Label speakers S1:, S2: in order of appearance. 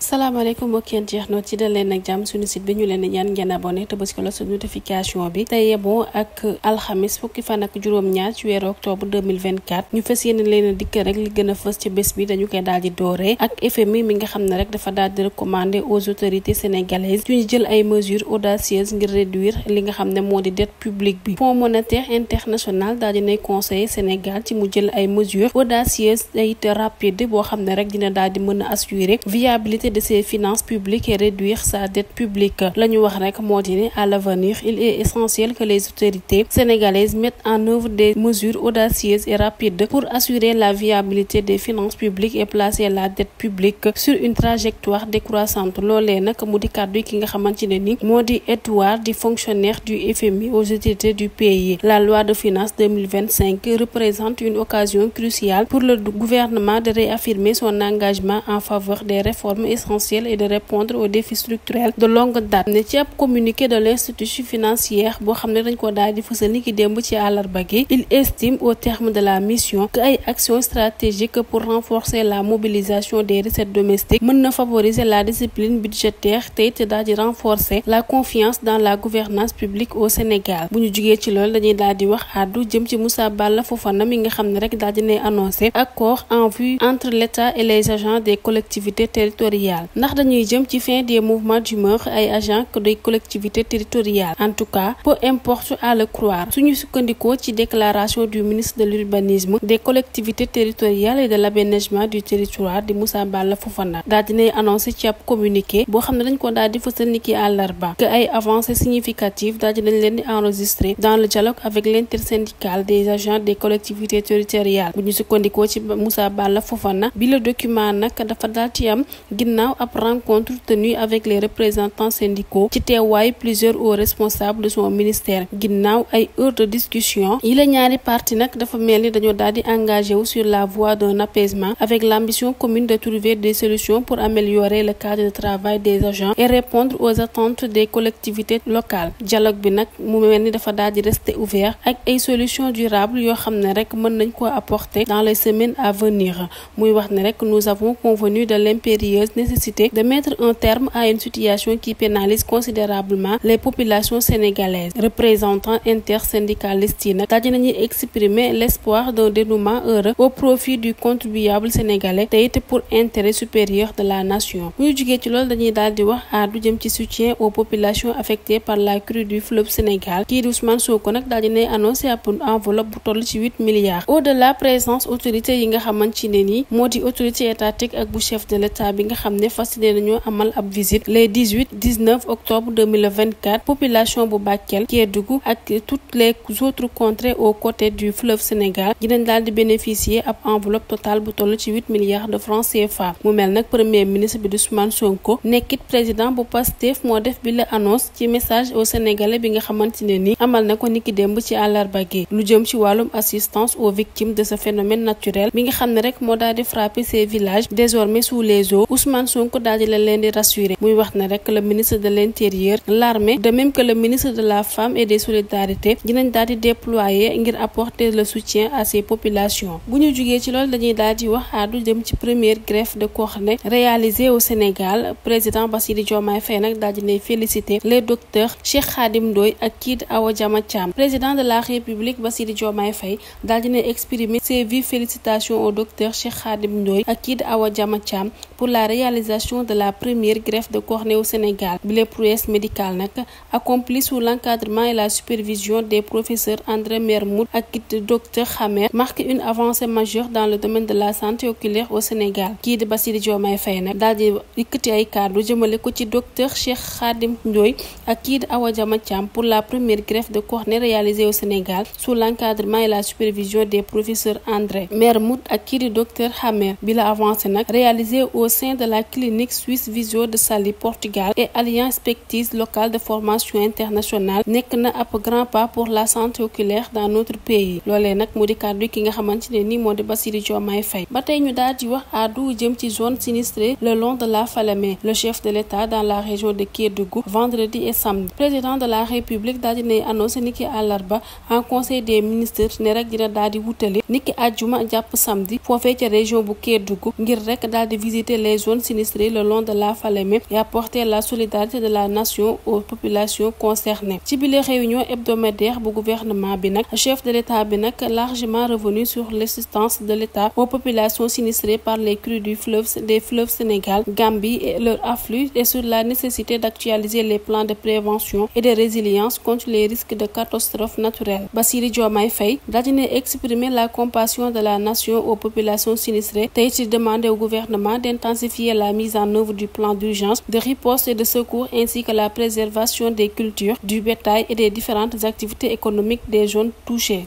S1: salaamaaleykum mbokki internautes ci dal leen ak jàmm suñu site bi ñu leen di ñaan ngeen abonné te bës ko la sa notification bi tey yeboo ak alxamis fukki fan ak juróom-ñaar ci weeru octobre 2024 ñu fas yéene leen a dikk rek li gën a fës ci bés bi dañu koy daal di dooree ak FMI mi nga xam ne rek dafa daal di recommander aux autorités sénégalaises ñu jël ay mesures audacieuses ngir réduire li nga xam ne moo di dette publique bi. Fonds monétaire international daal dinay conseiller Sénégal ci mu jël ay mesures audacieuses te rapide boo xam ne rek dina daal di mën a assurer viabilité de ses finances publiques et réduire sa dette publique. La ñu wax rek moo di ne à l'avenir il est essentiel que les autorités sénégalaises mettent en œuvre des mesures audacieuses et rapides pour assurer la viabilité des finances publiques et placer la dette publique sur une trajectoire décroissante. Loolee nag mu di kàddu ki nga xamante ne ni moo di Edouard di fonctionnaire du FMI aux autorités du pays. La loi de finances 2025 représente une occasion cruciale pour le gouvernement de réaffirmer son engagement en faveur des réformes essentielles et de répondre aux défis structurels de longue date. Ne ci ab communiqué de l'institution financière boo xam ne dañ ko daal di fësal ni ki démb ci àllarba gi, il estime au terme de la mission que ay actions stratégiques pour renforcer la mobilisation des recettes domestiques mën na favoriser la discipline budgétaire te it daal di renforcer la confiance dans la gouvernance publique au Sénégal. Bu ñu jugee ci loolu dañuy daal di wax àddu jëm ci Moussa Balla Fofana mi nga xam ne rek daal di ne annoncé accord en vue entre l'État et les agents des collectivités territoriales. Ndax dañuy jëm ci fin des mouvements d'humeur ay agents des collectivités territoriales. En tout cas, peu importe à le croire. Suñu sukkandikoo ci déclaration du ministre de l'urbanisme, des collectivités territoriales et de l'aménagement du territoire di Moussa Balla Fofana daal dinay annoncé ci ab communiqué boo xam ne dañ ko daal di fësal ni ki àllarba que ay avancées significatives daal dinañ leen di enregistrer dans le dialogue avec l'intersyndicale des agents des collectivités territoriales. Bu ñu sukkandikoo ci Moussa Balla Fofana bi le document nag dafa daal ci am ginnaaw ab rencontre tenue avec les représentants syndicaux ci teewaay plusieurs hauts responsables de son ministère. Ginnaaw ay heures de discussion yi la ñaari parti nag dafa mel ni dañoo daal di engagé wu sur la voie d'un apaisement avec l'ambition commune de trouver des solutions pour améliorer le cadre de travail des agents et répondre aux attentes des collectivités locales. Dialogue bi nag mu mel ni dafa daal di rester ouvert ak ay solutions durables yoo xam ne rek mën nañ ko apporter dans les semaines à venir. Muy wax ne rek nous avons convenu de l'impérieuse nécessité de mettre un terme à une situation qui pénalise considérablement les populations sénégalaises. Représentants intersyndicalistes yi nag daal dinañuy exprimer l'espoir d'un dénouement heureux au profit du contribuable sénégalais te it pour intérêt supérieur de la nation. Bu ñu jugee ci loolu dañuy daal di wax àddu jëm ci soutien aux populations affectées par la crue du fleuve Sénégal. Kii di Ousmane Sonko nag daal dinay annoncé ab enveloppe bu toll ci 8 milliards. Au-delà présence autorité yi nga xamante ne ni moo di autorité étatique ak bu chef de l'État bi nga xam ne fas yéene nañoo amal ab visite les 18-19 octobre 2024 population bu Bakel, Kédougou ak toutes les autres contrées aux côtés du fleuve Sénégal dinañ daal di bénéficier ab enveloppe totale bu toll ci 8 milliards de francs CFA. Mu mel nag premier ministre bi Ousmane Sonko nekkit président bu Pastef moo def bi la annonce ci message au Sénégalais bi nga xamante ne ni amal na ko niki démb ci àllarba gi lu jëm ci wàllum assistance aux victimes de ce phénomène naturel bi nga xam ne rek moo daal di frapper ces villages désormais sous les eaux. Ousmane Sonko daal di leen di rassurer muy wax ne rek le ministre de l'Intérieur, l'armée de même que le ministre de la Femme et des Solidarités dinañ daal di déployer ngir apporter le soutien à ces populations. Bu ñu jugee ci loolu dañuy daal di wax àddu jëm ci première greffe de cornée réalisée au Sénégal. Président Bassirou Diomaye Faye nag daal dinay féliciter les docteurs Cheikh Khadim Ndoye ak kii di Awa Diama Thiam. Président de la République Bassirou Diomaye Faye daal dinay exprimer ses vives félicitations au docteur Cheikh Khadim Ndoye ak kii di Awa Diama Thiam pour la réalisation de la première greffe de cornée au Sénégal. Bi les prouesses médicales nag accomplie sous l'encadrement et la supervision des professeurs André Mermoud ak kii docteur Khamer marque une avancée majeure dans le domaine de la santé oculaire au Sénégal. Kii di Bassirou Diomaye Faye nag daal di yëkkati ay kàddu jëmale ko ci docteur Cheikh Khadim Ndoye ak kii di Awa Diama Thiam pour la première greffe de cornée réalisée au Sénégal sous l'encadrement et la supervision des professeurs André Mermoud ak kii di docteur Khamer. Bi la avancée nag réalisée au sein de la clinique Suisse Visio de Saly, Portugal et Alliance Spectis locale de formation internationale nekk na ab grand pas pour la santé oculaire dans notre pays. Loolee nag mu di kàddu ki nga xamante ne ni moo di Bassirou Diomaye Faye. Ba tey ñu daal di wax àddu jëm ci zone sinistrée le long de la Falémé. Le chef de l'État dans la région de Kédougou vendredi et samedi. Président de la République daal dinay annoncé niki àllarba en conseil des ministres ne rek dina daal di wutali niki àjjuma jàpp samedi foofee ca région bu Kédougou ngir rek daal di visiter les zones sinistrées le long de la Falémé et apporter la solidarité de la nation aux populations concernées. ci bile réunion hebdomadaire bu gouvernement bi nag chef de l'État bi nag largement revenu sur l'assistance de l'État aux populations sinistrées par les crues des fleuves Sénégal, Gambie et leur afflux et sur la nécessité d'actualiser les plans de prévention et de résilience contre les risques de catastrophes naturelles. Bassirou Diomaye Faye daal dina exprimer la compassion de la nation aux populations sinistrées te it demander au gouvernement d'intensifier la mise en œuvre du plan d'urgence, de riposte et de secours ainsi que la préservation des cultures, du bétail et des différentes activités économiques des zones touchées.